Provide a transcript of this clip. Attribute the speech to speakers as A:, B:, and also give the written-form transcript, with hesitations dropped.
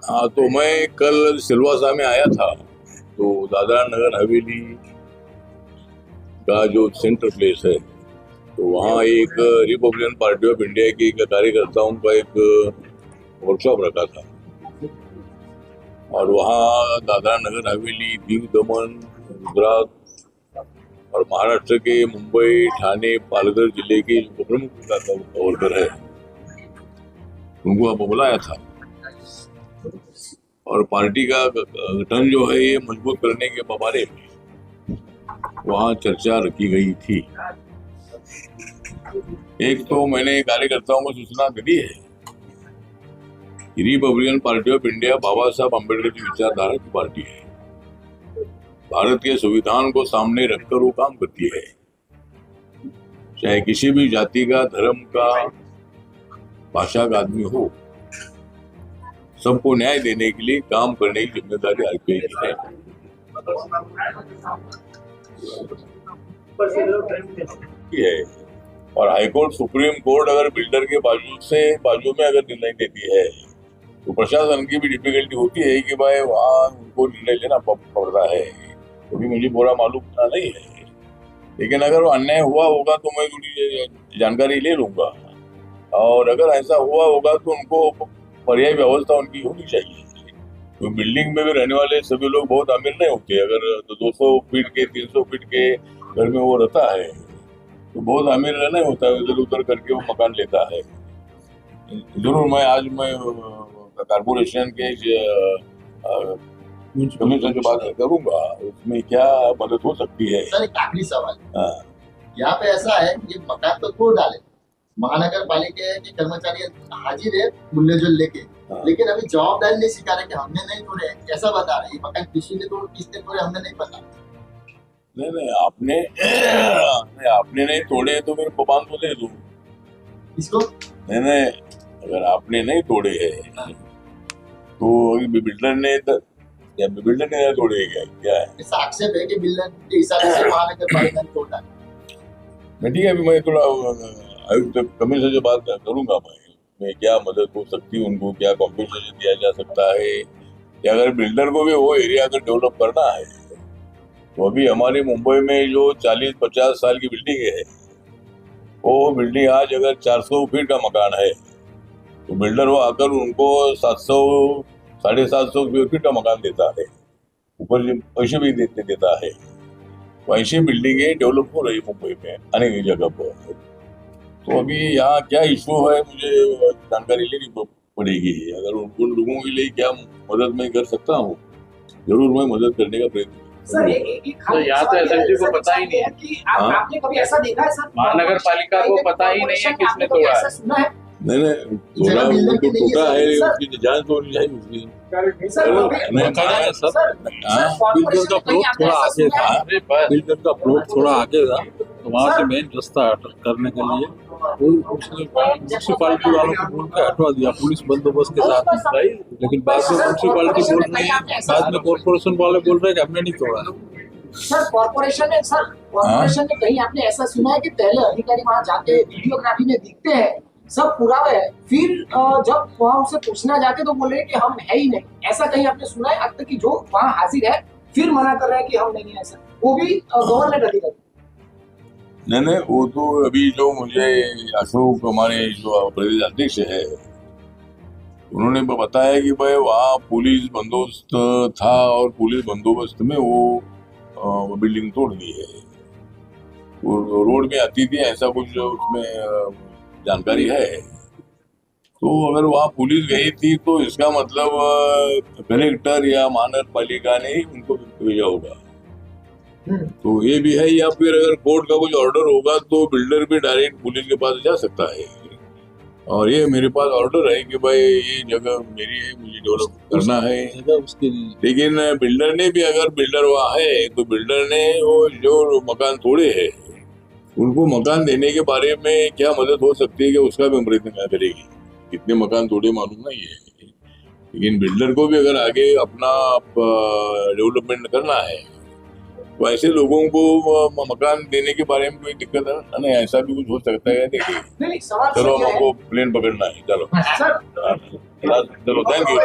A: हाँ, तो मैं कल सिलवासा में आया था, तो दादरा नगर हवेली का जो सेंटर प्लेस है, तो वहाँ एक रिपब्लिकन पार्टी ऑफ इंडिया के कार्यकर्ताओं का एक वर्कशॉप रखा था। और वहाँ दादरा नगर हवेली, दीव दमन, गुजरात और महाराष्ट्र के मुंबई, ठाणे, पालघर जिले के जो प्रमुख वर्कर है, उनको अब बुलाया था। और पार्टी का गठन जो है ये मजबूत करने के बारे में वहाँ चर्चा रखी गई थी। एक तो मैंने कार्यकर्ताओं को सूचना दी है कि रिपब्लिकन पार्टी ऑफ इंडिया बाबा साहब अम्बेडकर की विचारधारा की पार्टी है। भारत के संविधान को सामने रखकर वो काम करती है, चाहे किसी भी जाति का, धर्म का, भाषा का आदमी हो, सबको न्याय देने के लिए काम करने की जिम्मेदारी आरपीआई की है। और हाईकोर्ट, सुप्रीम कोर्ट अगर बिल्डर के बाजू में अगर निर्णय देती है, तो प्रशासन की भी डिफिकल्टी होती है कि भाई वहाँ उनको निर्णय लेना पड़ता है, क्योंकि मुझे पूरा मालूम नहीं है। लेकिन अगर वो अन्याय हुआ होगा तो मैं थोड़ी जानकारी ले लूंगा, और अगर ऐसा हुआ होगा तो उनको पर्याय व्यवस्था उनकी होनी चाहिए। तो बिल्डिंग में भी रहने वाले सभी लोग बहुत अमीर नहीं होते। अगर 200 फीट के, 300 फीट के घर में वो रहता है तो बहुत अमीर रहना होता है, इधर उधर करके वो मकान लेता है। जरूर मैं आज कारपोरेशन के कमीशन से बात करूंगा, उसमें क्या मदद हो सकती है।
B: सर एक आखिरी सवाल, यहाँ पे ऐसा है, ये मकान तो तोड़ डाले, महानगर पालिका के कर्मचारी हाजिर है बुलडोजर लेके, लेकिन अभी जवाबदारी नहीं स्वीकार है कि हमने नहीं तोड़े, ऐसा बता रहे। ये मकान किसने तोड़े हमने नहीं पता।
A: नहीं, आपने नहीं तोड़े तो फिर बबान तो दे दो
B: इसको।
A: नहीं, अगर आपने नहीं तोड़े हैं तो बिल्डर ने तोड़े क्या है?
B: ऐसा आक्षेप है कि बिल्डर के हिसाब से महानगर पालिका ने तोड़ा।
A: ठीक है, अभी मैं थोड़ा आयुक्त कमिश्नर से बात करूंगा। मैं क्या मदद हो सकती है, उनको क्या कॉम्पेंसेशन दिया जा सकता है, या अगर बिल्डर को भी वो एरिया अगर डेवलप करना है, तो अभी हमारे मुंबई में जो 40-50 साल की बिल्डिंग है, वो बिल्डिंग आज अगर 400 फीट का मकान है तो बिल्डर वो आकर उनको 700, 750 स्क्वायर फीट का मकान देता है, ऊपर पैसे भी देता है। तो ऐसी बिल्डिंगें डेवलप हो रही मुंबई में अनेक जगह पर। तो अभी यहाँ क्या इशू है मुझे जानकारी लेनी पड़ेगी। अगर उन लोगों के लिए क्या मदद मैं कर सकता हूँ, जरूर मैं मदद करने का प्रयत्न।
C: सर तो यहाँ तो एसएमसी को पता ही नहीं है कि आपने कभी ऐसा देखा है सर? महानगर पालिका को पता ही नहीं है किसने तोड़ा है।
A: सुना है? नहीं, उनको टूटा है, उसकी जांच तो होनी चाहिए उसकी।
D: बिल्डर का प्लॉट थोड़ा आगे था, बिल्डर का प्लॉट थोड़ा आगे था, तो वहाँ से मेन रास्ता करने के लिए उसने म्यूनसिपालिटी वालों को बोल के हटवा दिया पुलिस बंदोबस्त के साथ। लेकिन बाद में म्यूनसिपालिटी बोल रही है, बाद में कॉर्पोरेशन वाले बोल रहे हैं कि हमने नहीं तोड़ा।
C: सर कॉर्पोरेशन ने कहीं आपने ऐसा सुना है कि पहले अधिकारी वहाँ जाके वीडियोग्राफी में दिखते हैं, सब पुरावे है, फिर जब वहाँ उसे पूछना जाके तो बोल रहे हैं कि हम है ही नहीं। ऐसा कहीं आपने सुना है आज तक कि जो वहाँ हाजिर है फिर मना कर रहा है कि हम नहीं है? ऐसा वो भी गवर्नमेंट अधिकारी?
A: नहीं, वो तो अभी जो मुझे अशोक हमारे जो प्रदेश अध्यक्ष है, उन्होंने बताया कि भाई वहाँ पुलिस बंदोबस्त था और पुलिस बंदोबस्त में वो बिल्डिंग तोड़ दी है। वो रोड में आती थी, ऐसा कुछ उसमें जानकारी है। तो अगर वहाँ पुलिस गई थी तो इसका मतलब कलेक्टर या महानगर पालिका ने ही उनको भेजा होगा। तो ये भी है, या फिर अगर कोर्ट का कुछ ऑर्डर होगा तो बिल्डर भी डायरेक्ट पुलिस के पास जा सकता है। और ये मेरे पास ऑर्डर है कि भाई ये जगह मेरी है, मुझे डेवलप करना है उसके लिए। लेकिन बिल्डर ने भी, अगर बिल्डर वहाँ है तो बिल्डर ने वो जो मकान तोड़े हैं उनको मकान देने के बारे में क्या मदद हो सकती है कि उसका भी प्रयत्न करेगी। कितने मकान तोड़े मालूम नहीं है, लेकिन बिल्डर को भी अगर आगे अपना डेवलपमेंट करना है तो ऐसे लोगों को मकान देने के बारे में कोई दिक्कत है नहीं। ऐसा भी कुछ हो सकता है। देखिए, चलो हमको प्लेन पकड़ना है, चलो थैंक यू।